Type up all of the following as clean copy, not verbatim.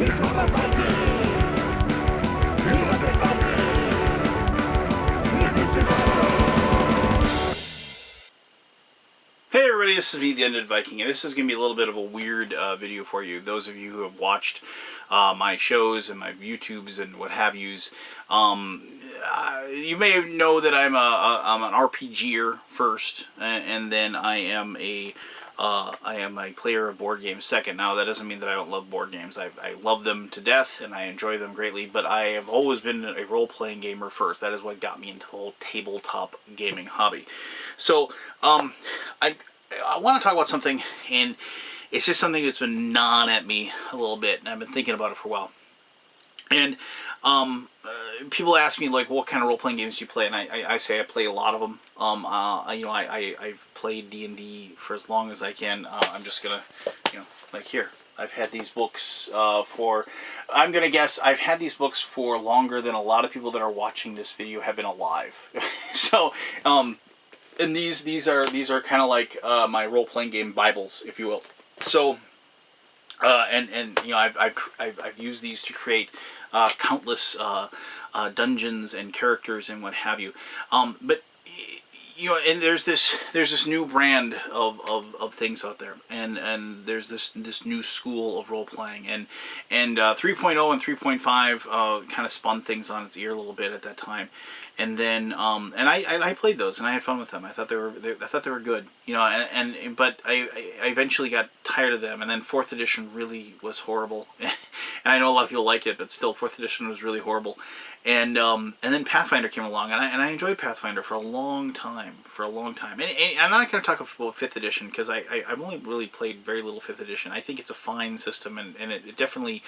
Hey everybody, this is me, the Undead Viking, and this is going to be a little bit of a weird video for you. Those of you who have watched my shows and my YouTubes and what have yous, you may know that I'm an RPGer first, and then I am a player of board games second. Now, that doesn't mean that I don't love board games. I love them to death, and I enjoy them greatly, but I have always been a role-playing gamer first. That is what got me into the whole tabletop gaming hobby. So, I want to talk about something, and it's just something that's been gnawing at me a little bit, and I've been thinking about it for a while. And people ask me, like, what kind of role-playing games do you play? And I say I play a lot of them. I've played D&D for as long as I can. I'm just gonna, like here, I've had these books I'm gonna guess I've had these books for longer than a lot of people that are watching this video have been alive. So, and these are kind of like my role-playing game Bibles, if you will. So, I've used these to create countless dungeons and characters and what have you. But and there's this new brand of things out there, and there's this new school of role playing, and 3.0 and 3.5 kind of spun things on its ear a little bit at that time. And then and I played those, and I had fun with them. I thought they were good, but I eventually got tired of them. And then 4th edition really was horrible. And I know a lot of people like it, but still 4th edition was really horrible. And then Pathfinder came along, and I enjoyed Pathfinder for a long time. And I'm not going to talk about 5th edition, because I've only really played very little 5th edition. I think it's a fine system, and it definitely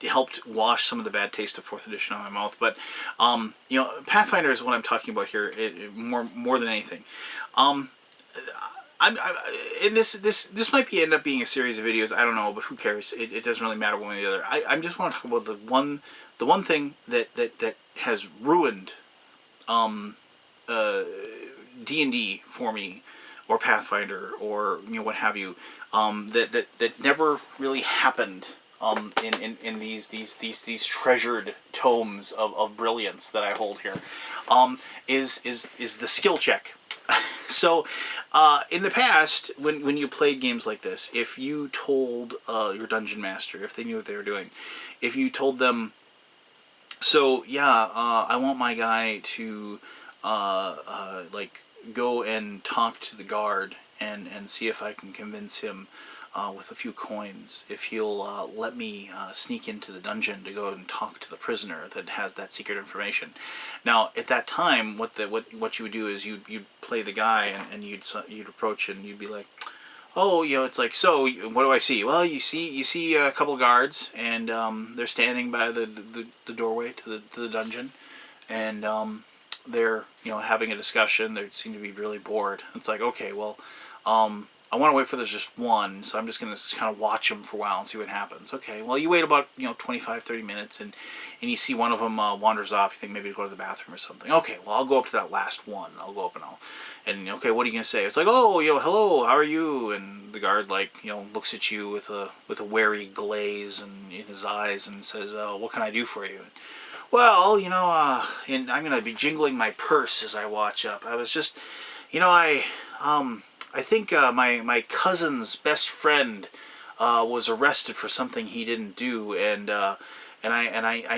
helped wash some of the bad taste of 4th edition out of my mouth. But Pathfinder is what I'm talking about here, more than anything. And this might end up being a series of videos. I don't know, but who cares? It doesn't really matter one way or the other. I just want to talk about the one thing that has ruined D&D for me, or Pathfinder, or what have you, that never really happened in these treasured tomes of brilliance that I hold here, is the skill check. So, in the past, when you played games like this, if you told your dungeon master, if they knew what they were doing, if you told them, so yeah, I want my guy to like go and talk to the guard and see if I can convince him with a few coins, if he'll let me sneak into the dungeon to go and talk to the prisoner that has that secret information. Now, at that time, what you would do is you'd play the guy, and you'd approach, and you'd be like, oh, it's like, so what do I see? Well, you see a couple of guards, and they're standing by the doorway to the dungeon, and they're having a discussion. They seem to be really bored. It's like, okay, well, I want to wait for there's just one, so I'm just going to kind of watch them for a while and see what happens. Okay, well, you wait about 25-30 minutes, and you see one of them wanders off. You think maybe to go to the bathroom or something. Okay, well, I'll go up to that last one. I'll go up and okay, what are you going to say? It's like, oh, hello, how are you? And the guard, looks at you with a wary glaze in his eyes and says, oh, what can I do for you? Well, and I'm going to be jingling my purse as I watch up. I was just, I think my cousin's best friend was arrested for something he didn't do, and I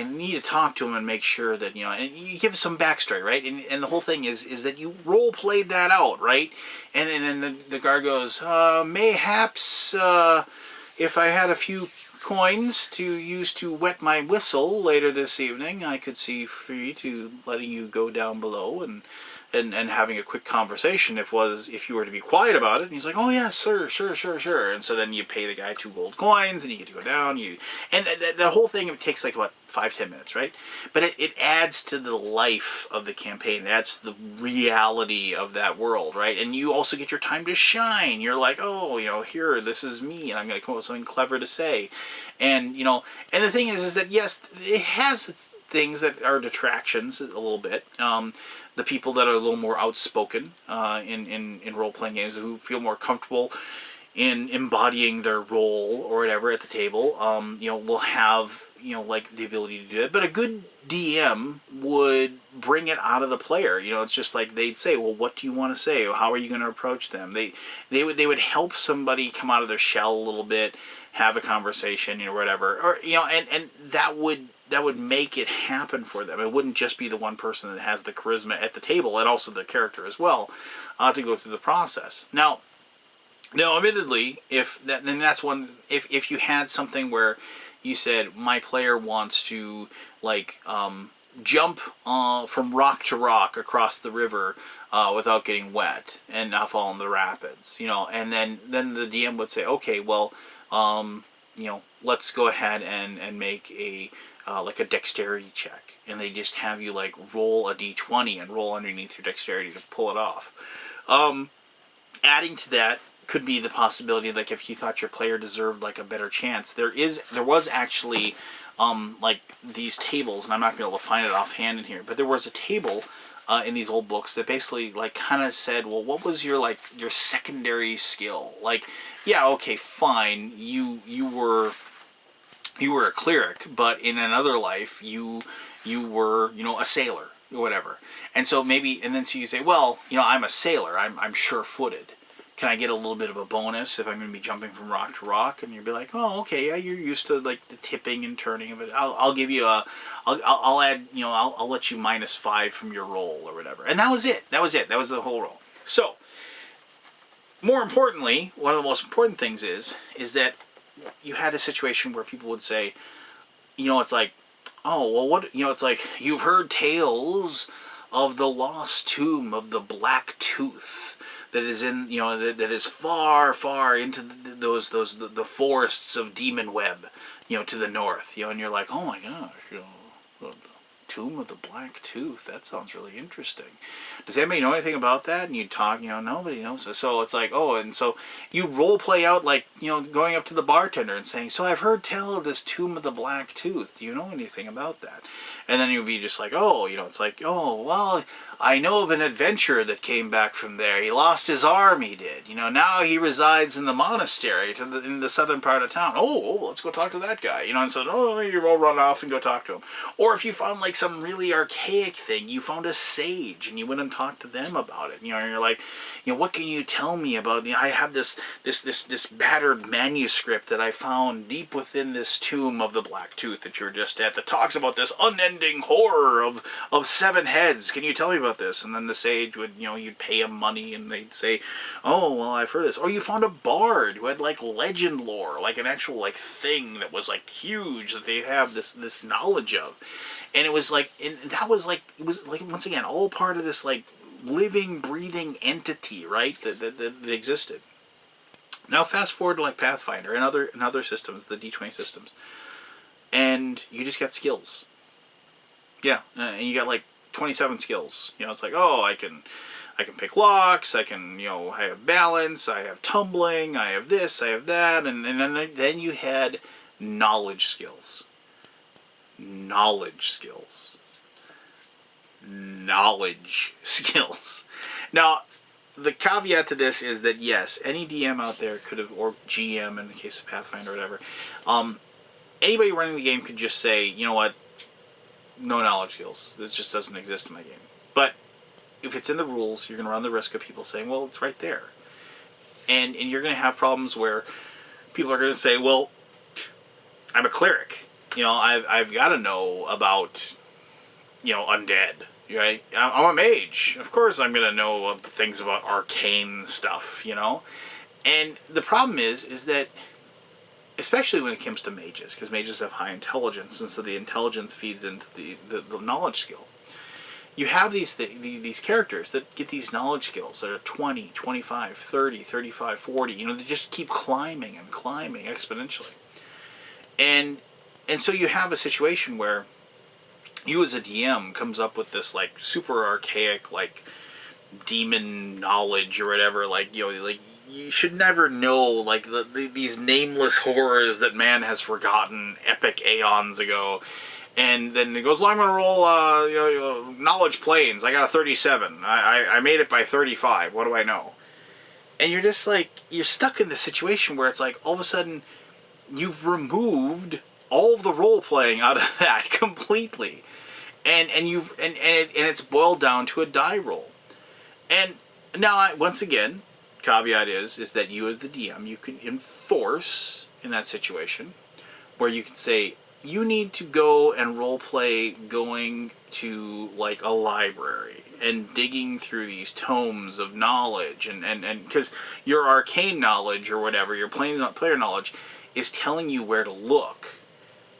need to talk to him and make sure that and you give some backstory, right? And the whole thing is that you role played that out, right? And then the guard goes, mayhaps if I had a few coins to use to wet my whistle later this evening, I could see free to letting you go down below and having a quick conversation if you were to be quiet about it. And he's like, oh yeah, sure. And so then you pay the guy 2 gold coins, and you get to go down. And the whole thing, it takes like about 5-10 minutes, right? But it adds to the life of the campaign. It adds to the reality of that world, right? And you also get your time to shine. You're like, oh, here, this is me, and I'm going to come up with something clever to say. And and the thing is that yes, it has things that are detractions a little bit. The people that are a little more outspoken in role-playing games, who feel more comfortable in embodying their role or whatever at the table, will have, like the ability to do it. But a good DM would bring it out of the player. It's just like they'd say, well, what do you want to say? How are you going to approach them? They would help somebody come out of their shell a little bit, have a conversation, whatever, or and that would make it happen for them. It wouldn't just be the one person that has the charisma at the table, and also the character as well, to go through the process. Now, admittedly, then that's one. If you had something where you said my player wants to jump from rock to rock across the river without getting wet and not fall in the rapids, and then the DM would say, okay, well, let's go ahead and make a a dexterity check, and they just have you roll a d20 and roll underneath your dexterity to pull it off. Adding to that could be the possibility, if you thought your player deserved a better chance, there was actually these tables, and I'm not going to be able to find it offhand in here, but there was a table in these old books that basically kind of said, well, what was your your secondary skill? Yeah, okay, fine, you were a cleric, but in another life you were a sailor or whatever. And so so you say, well, I'm a sailor, I'm sure-footed. Can I get a little bit of a bonus if I'm going to be jumping from rock to rock? And you'd be like, oh, okay, yeah, you're used to the tipping and turning of it. I'll give you I'll add, I'll let you -5 from your roll or whatever. And that was it. That was the whole roll. So, more importantly, one of the most important things is that you had a situation where people would say, it's like, oh, well, what, it's like, you've heard tales of the lost tomb of the Black Tooth that is in, that is far, far into the forests of Demon Web, to the north, and you're like, oh my gosh, the Tomb of the Black Tooth, that sounds really interesting. Does anybody know anything about that? And you talk, nobody knows. So it's like, oh, and so you role play out going up to the bartender and saying, so I've heard tell of this Tomb of the Black Tooth. Do you know anything about that? And then you'll be just like, oh, it's like, oh, well, I know of an adventurer that came back from there. He lost his arm, he did. Now he resides in the monastery in the southern part of town. Oh, let's go talk to that guy. And so, oh, you all run off and go talk to him. Or if you found some really archaic thing, you found a sage and you went and talked to them about it. And you're like, what can you tell me about? I have this battered manuscript that I found deep within this tomb of the Black Tooth that you're just at that talks about this unending horror of 7 heads. Can you tell me about this? And then the sage would, you'd pay him money and they'd say, oh, well, I've heard this. Or you found a bard who had legend lore, an actual thing that was huge that they have this knowledge of. And it was it was once again all part of this living, breathing entity, right? That existed. Now fast forward to Pathfinder and other systems, the D20 systems, and you just got skills. Yeah, and you got 27 skills. It's like, oh, I can pick locks. I can, I have balance. I have tumbling. I have this. I have that. And then you had knowledge skills. Knowledge skills. Now, the caveat to this is that yes, any DM out there could have, or GM in the case of Pathfinder or whatever, anybody running the game could just say, you know what, no knowledge skills. This just doesn't exist in my game. But if it's in the rules, you're going to run the risk of people saying, well, it's right there. And you're going to have problems where people are going to say, well, I'm a cleric. I've got to know about, undead. Right? I'm a mage. Of course I'm going to know things about arcane stuff, And the problem is that, especially when it comes to mages, because mages have high intelligence, and so the intelligence feeds into the knowledge skill. You have these characters that get these knowledge skills that are 20, 25, 30, 35, 40. They just keep climbing and climbing exponentially. And so you have a situation where you as a DM comes up with this super archaic demon knowledge or whatever, you should never know these nameless horrors that man has forgotten epic aeons ago. And then it goes, well, I'm going to roll knowledge planes. I got a 37. I made it by 35. What do I know? And you're just like, you're stuck in this situation where it's like all of a sudden you've removed all of the role playing out of that completely, and it's boiled down to a die roll. And now, once again, caveat is that you as the DM, you can enforce in that situation where you can say you need to go and role play going to like a library and digging through these tomes of knowledge, and because your arcane knowledge or whatever, your player knowledge is telling you where to look.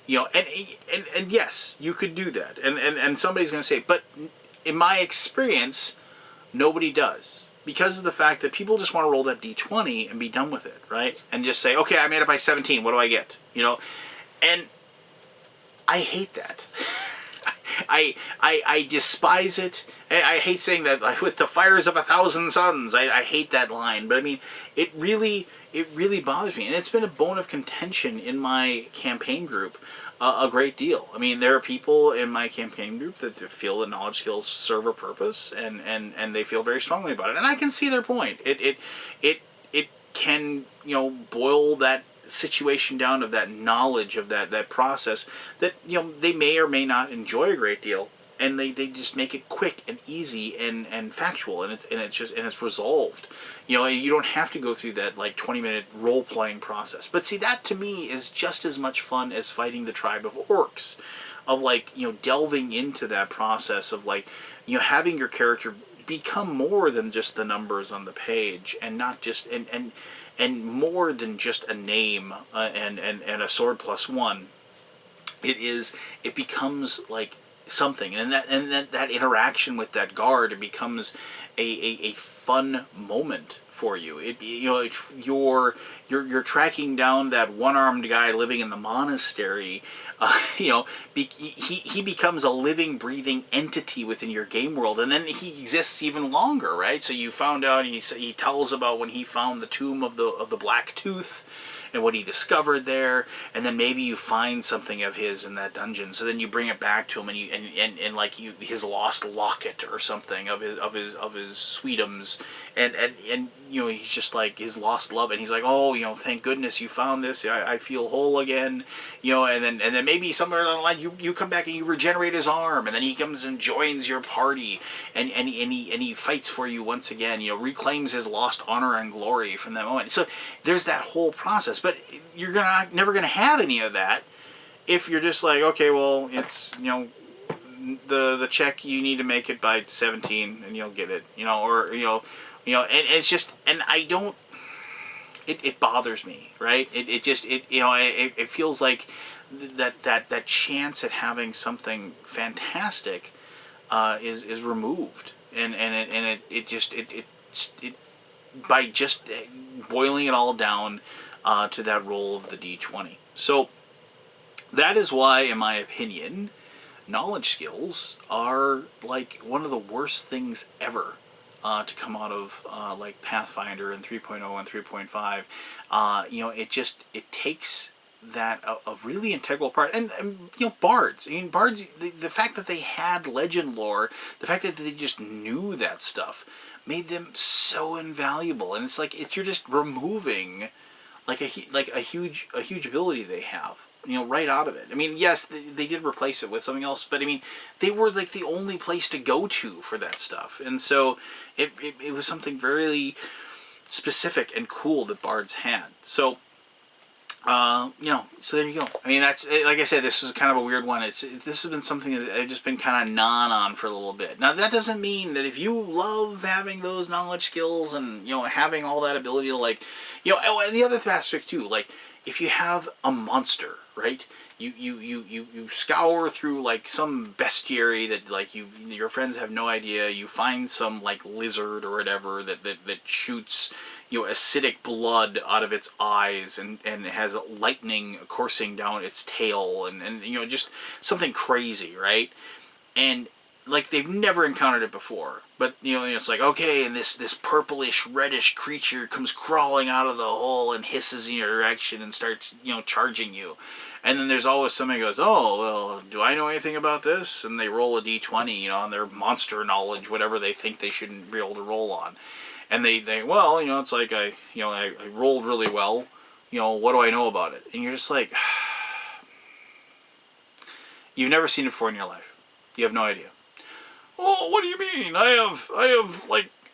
And yes, you could do that, and somebody's going to say, but in my experience, nobody does, because of the fact that people just want to roll that d20 and be done with it, right? And just say, okay, I made it by 17. What do I get? And I hate that. I despise it. I hate saying that, like, with the fires of 1,000 suns. I hate that line, but I mean, it really bothers me, and it's been a bone of contention in my campaign group a great deal. I mean, there are people in my campaign group that feel that knowledge skills serve a purpose, and they feel very strongly about it, and I can see their point. It can boil that situation down of that knowledge of that process that they may or may not enjoy a great deal, and they just make it quick and easy and factual, and it's resolved. You don't have to go through that like 20-minute role playing process. But see, that to me is just as much fun as fighting the tribe of orcs, of like delving into that process of like having your character become more than just the numbers on the page, and not just and more than just a name and a sword +1. It becomes like something, and that interaction with that guard, it becomes a fun moment for you. You're tracking down that one-armed guy living in the monastery. He becomes a living, breathing entity within your game world, and then he exists even longer, right? So you found out, he tells about when he found the tomb of the Black Tooth and what he discovered there, and then maybe you find something of his in that dungeon. So then you bring it back to him, and like his lost locket or something of his sweetums, and he's just like his lost love, and he's like, oh, thank goodness you found this. I feel whole again, and then maybe somewhere along the line you come back and you regenerate his arm, and then he comes and joins your party, and he fights for you once again, reclaims his lost honor and glory from that moment. So there's that whole process. But you're never gonna have any of that if you're just like, okay, well, it's the check, you need to make it by 17 and you'll get it, or and it's just, and I don't. It bothers me, right? It feels like that chance at having something fantastic is removed, and it by just boiling it all down to that roll of the d20. So that is why, in my opinion, knowledge skills are like one of the worst things ever to come out of like Pathfinder and 3.0 and 3.5. It takes that a really integral part, and bards. I mean, bards. The fact that they had legend lore, the fact that they just knew that stuff, made them so invaluable. And it's like you're just removing like a huge ability they have, right out of it. I mean, yes, they did replace it with something else, but I mean, they were like the only place to go to for that stuff, and so it was something very specific and cool that bards had. So so there you go. I mean, that's, like I said, this is kind of a weird one. This has been something that I've just been kind of on for a little bit. Now, that doesn't mean that if you love having those knowledge skills and, having all that ability to, like, and the other aspect too, like, if you have a monster, right? You scour through like some bestiary that like your friends have no idea. You find some like lizard or whatever that shoots acidic blood out of its eyes, and has lightning coursing down its tail, and just something crazy, right? And like they've never encountered it before, but it's like, okay, and this purplish reddish creature comes crawling out of the hole and hisses in your direction and starts charging you. And then there's always somebody who goes, oh, well, do I know anything about this? And they roll a d20, on their monster knowledge, whatever they think they shouldn't be able to roll on. And they well, it's like I rolled really well. What do I know about it? And you're just like, you've never seen it before in your life. You have no idea. Oh, what do you mean? I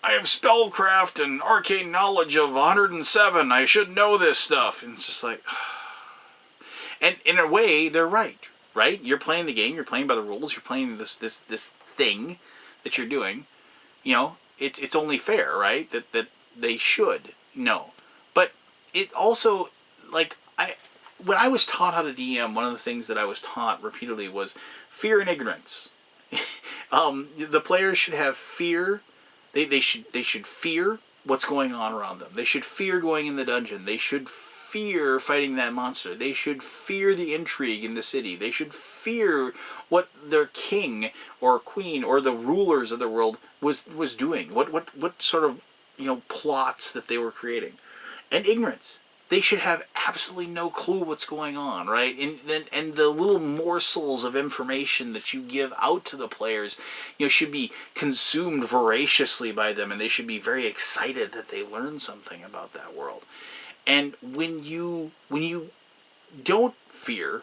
have spellcraft and arcane knowledge of 107. I should know this stuff. And it's just like, and in a way, they're right. Right? You're playing the game. You're playing by the rules. You're playing this thing that you're doing. It's only fair, right? That they should know. But it also, like, when I was taught how to DM, one of the things that I was taught repeatedly was fear and ignorance. The players should have fear. They should fear what's going on around them. They should fear going in the dungeon. They should fear fighting that monster. They should fear the intrigue in the city. They should fear what their king or queen or the rulers of the world was doing. What sort of plots that they were creating. And ignorance. They should have absolutely no clue what's going on, right? And the little morsels of information that you give out to the players, should be consumed voraciously by them, and they should be very excited that they learned something about that world. And when you don't fear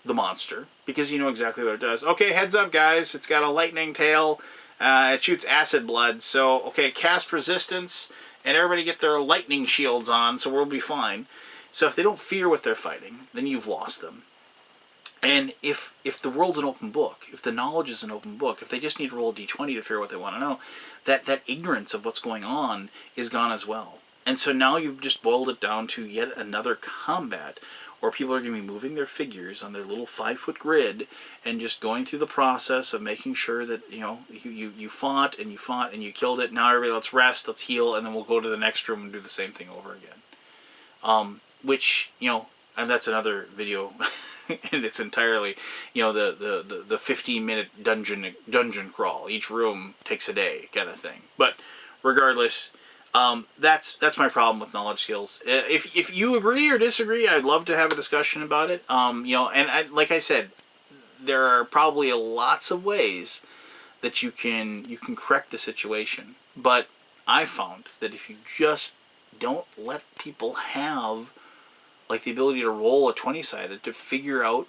the monster, because you know exactly what it does. Okay, heads up, guys. It's got a lightning tail. It shoots acid blood. So, okay, cast resistance. And everybody get their lightning shields on, so we'll be fine. So if they don't fear what they're fighting, then you've lost them. And if the world's an open book, if the knowledge is an open book, if they just need to roll a d20 to figure out what they want to know, that ignorance of what's going on is gone as well. And so now you've just boiled it down to yet another combat where people are going to be moving their figures on their little 5-foot grid and just going through the process of making sure that, you fought and you killed it. Now everybody, let's rest, let's heal, and then we'll go to the next room and do the same thing over again. Which, and that's another video and it's entirely, the 15-minute dungeon crawl. Each room takes a day kind of thing. But regardless, that's my problem with knowledge skills. If you agree or disagree, I'd love to have a discussion about it. And like I said, there are probably lots of ways that you can correct the situation. But I found that if you just don't let people have like the ability to roll a 20-sided to figure out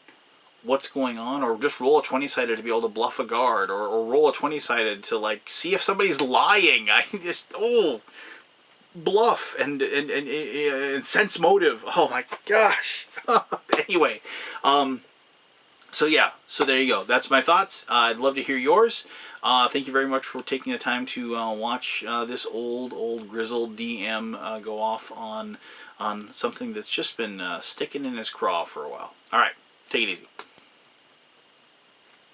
what's going on, or just roll a 20-sided to be able to bluff a guard, or roll a 20-sided to like see if somebody's lying. I just bluff and sense motive. Oh my gosh. Anyway, so yeah, so there you go. That's my thoughts. I'd love to hear yours. Thank you very much for taking the time to watch this old grizzled DM go off on something that's just been sticking in his craw for a while. All right, take it easy.